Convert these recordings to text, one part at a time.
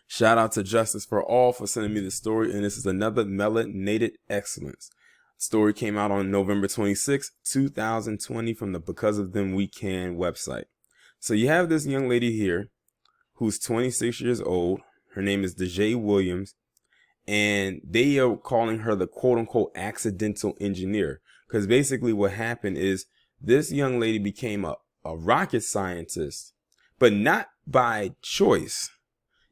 Shout out to Justice for All for sending me the story, and this is another Melanated Excellence. Story came out on November 26, 2020 from the Because of Them We Can website. So you have this young lady here who's 26 years old. Her name is Dajae Williams, and they are calling her the quote-unquote accidental engineer, because basically what happened is this young lady became a rocket scientist, but not by choice.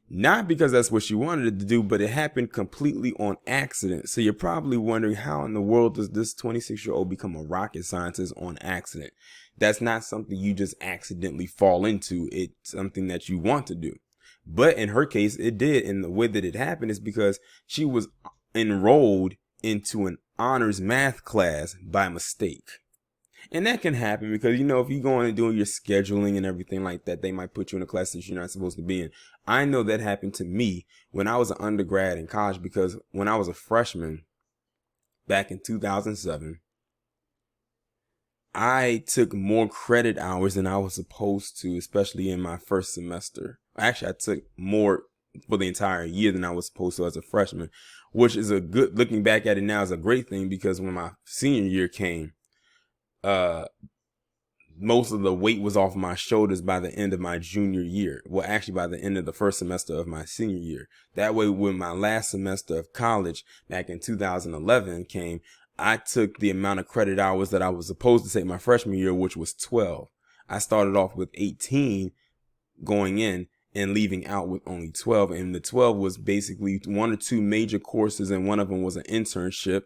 Not because that's what she wanted to do, but it happened completely on accident. So you're probably wondering, how in the world does this 26-year-old become a rocket scientist on accident? That's not something you just accidentally fall into. It's something that you want to do. But in her case, it did. And the way that it happened is because she was enrolled into an honors math class by mistake. And that can happen because, if you go on and doing your scheduling and everything like that, they might put you in a class that you're not supposed to be in. I know that happened to me when I was an undergrad in college, because when I was a freshman back in 2007, I took more credit hours than I was supposed to, especially in my first semester. Actually, I took more for the entire year than I was supposed to as a freshman, which is looking back at it now, is a great thing, because when my senior year came, most of the weight was off my shoulders by the end of my junior year. Well, actually by the end of the first semester of my senior year. That way, when my last semester of college back in 2011 came, I took the amount of credit hours that I was supposed to take my freshman year, which was 12. I started off with 18 going in and leaving out with only 12. And the 12 was basically one or two major courses, and one of them was an internship,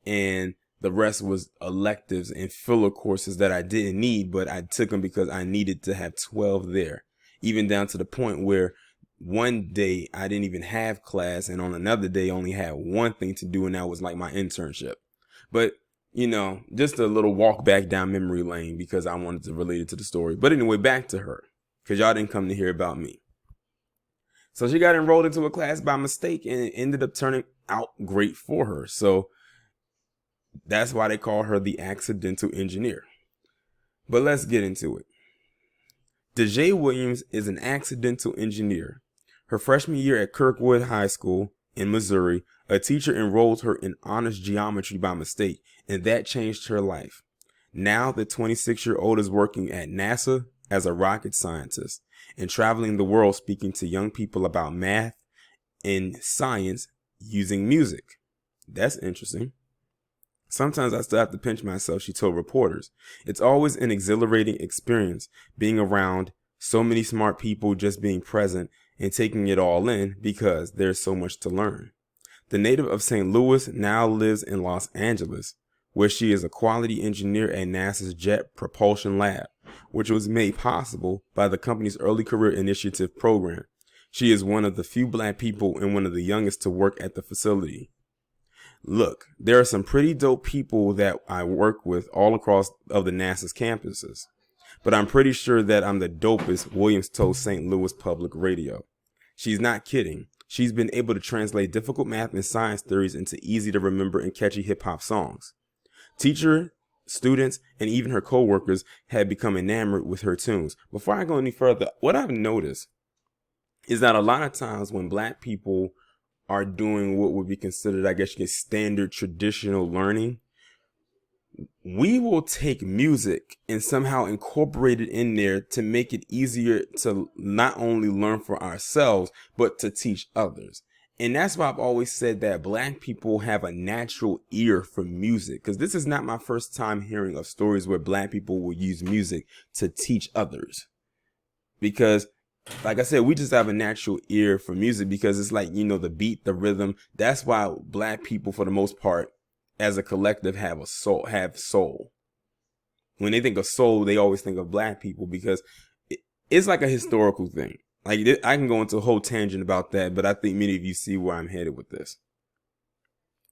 and the rest was electives and filler courses that I didn't need, but I took them because I needed to have 12 there. Even down to the point where one day I didn't even have class, and on another day only had one thing to do, and that was like my internship. But, just a little walk back down memory lane because I wanted to relate it to the story. But anyway, back to her, because y'all didn't come to hear about me. So she got enrolled into a class by mistake, and it ended up turning out great for her. So that's why they call her the accidental engineer. But let's get into it. Dajae Williams is an accidental engineer. Her freshman year at Kirkwood High School in Missouri, a teacher enrolled her in honors geometry by mistake, and that changed her life. Now the 26-year-old is working at NASA as a rocket scientist and traveling the world speaking to young people about math and science using music. That's interesting. Sometimes I still have to pinch myself, she told reporters. It's always an exhilarating experience being around so many smart people, just being present and taking it all in, because there's so much to learn. The native of St. Louis now lives in Los Angeles, where she is a quality engineer at NASA's Jet Propulsion Lab, which was made possible by the company's Early Career Initiative program. She is one of the few Black people and one of the youngest to work at the facility. Look, there are some pretty dope people that I work with all across of the NASA's campuses, but I'm pretty sure that I'm the dopest, Williams told St. Louis Public Radio. She's not kidding. She's been able to translate difficult math and science theories into easy to remember and catchy hip hop songs. Teacher, students, and even her coworkers had become enamored with her tunes. Before I go any further, what I've noticed is that a lot of times when Black people are doing what would be considered, I guess you get standard traditional learning, we will take music and somehow incorporate it in there to make it easier to not only learn for ourselves, but to teach others. And that's why I've always said that Black people have a natural ear for music, because this is not my first time hearing of stories where Black people will use music to teach others. Because like I said, we just have a natural ear for music, because it's like, the beat, the rhythm. That's why Black people, for the most part, as a collective, have soul. When they think of soul, they always think of Black people, because it's like a historical thing. Like, I can go into a whole tangent about that, but I think many of you see where I'm headed with this.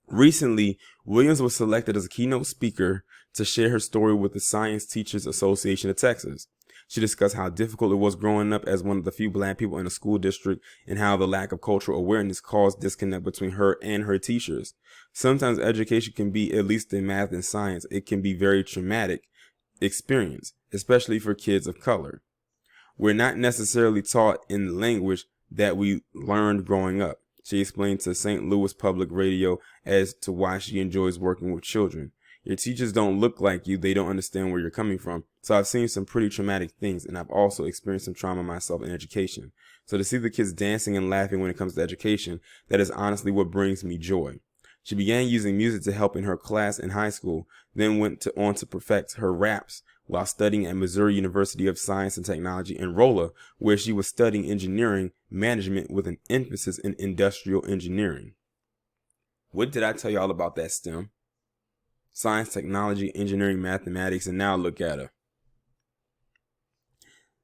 Recently, Williams was selected as a keynote speaker to share her story with the Science Teachers Association of Texas. She discussed how difficult it was growing up as one of the few Black people in a school district, and how the lack of cultural awareness caused disconnect between her and her teachers. Sometimes education can be, at least in math and science, it can be very traumatic experience, especially for kids of color. We're not necessarily taught in the language that we learned growing up. She explained to St. Louis Public Radio as to why she enjoys working with children. Your teachers don't look like you. They don't understand where you're coming from. So I've seen some pretty traumatic things, and I've also experienced some trauma myself in education. So to see the kids dancing and laughing when it comes to education, that is honestly what brings me joy. She began using music to help in her class in high school, then went on to perfect her raps while studying at Missouri University of Science and Technology in Rolla, where she was studying engineering management with an emphasis in industrial engineering. What did I tell y'all about that STEM? Science, technology, engineering, mathematics, and now look at her.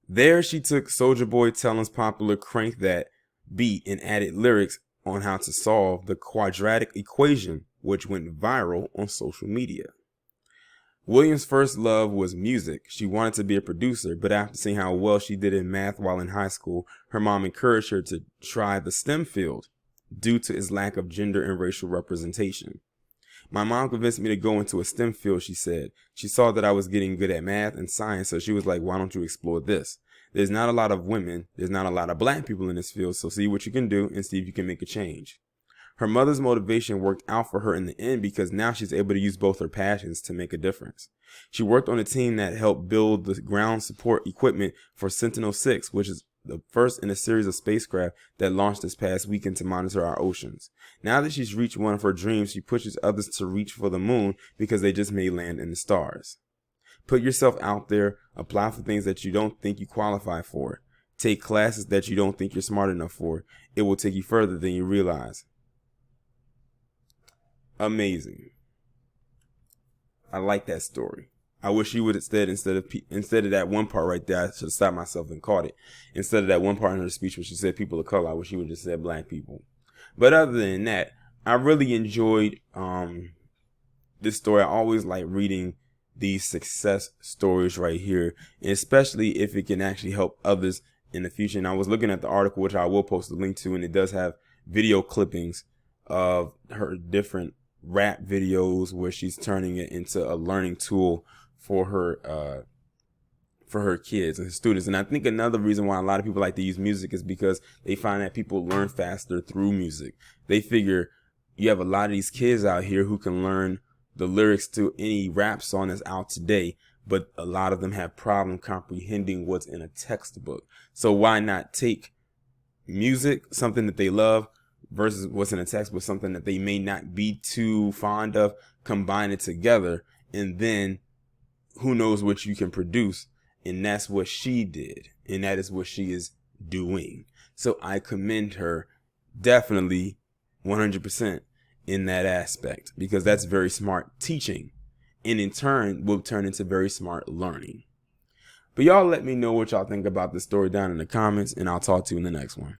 There she took Soulja Boy Tellin's popular Crank That beat and added lyrics on how to solve the quadratic equation, which went viral on social media. Williams' first love was music. She wanted to be a producer, but after seeing how well she did in math while in high school, her mom encouraged her to try the STEM field due to its lack of gender and racial representation. My mom convinced me to go into a STEM field, she said. She saw that I was getting good at math and science, so she was like, why don't you explore this? There's not a lot of women, there's not a lot of black people in this field, so see what you can do and see if you can make a change. Her mother's motivation worked out for her in the end because now she's able to use both her passions to make a difference. She worked on a team that helped build the ground support equipment for Sentinel-6, which is the first in a series of spacecraft that launched this past weekend to monitor our oceans. Now that she's reached one of her dreams, she pushes others to reach for the moon because they just may land in the stars. Put yourself out there, apply for things that you don't think you qualify for. Take classes that you don't think you're smart enough for. It will take you further than you realize. Amazing. I like that story. I wish she would have said instead of that one part right there, I should have stopped myself and caught it. Instead of that one part in her speech where she said people of color, I wish she would have just said black people. But other than that, I really enjoyed this story. I always like reading these success stories right here, and especially if it can actually help others in the future. And I was looking at the article, which I will post a link to, and it does have video clippings of her different rap videos where she's turning it into a learning tool for her kids and students. And I think another reason why a lot of people like to use music is because they find that people learn faster through music. They figure you have a lot of these kids out here who can learn the lyrics to any rap song that's out today, but a lot of them have problem comprehending what's in a textbook. So why not take music, something that they love, versus what's in a textbook, something that they may not be too fond of, combine it together, and then who knows what you can produce. And that's what she did, and that is what she is doing. So I commend her definitely 100% in that aspect, because that's very smart teaching, and in turn will turn into very smart learning. But y'all let me know what y'all think about this story down in the comments, and I'll talk to you in the next one.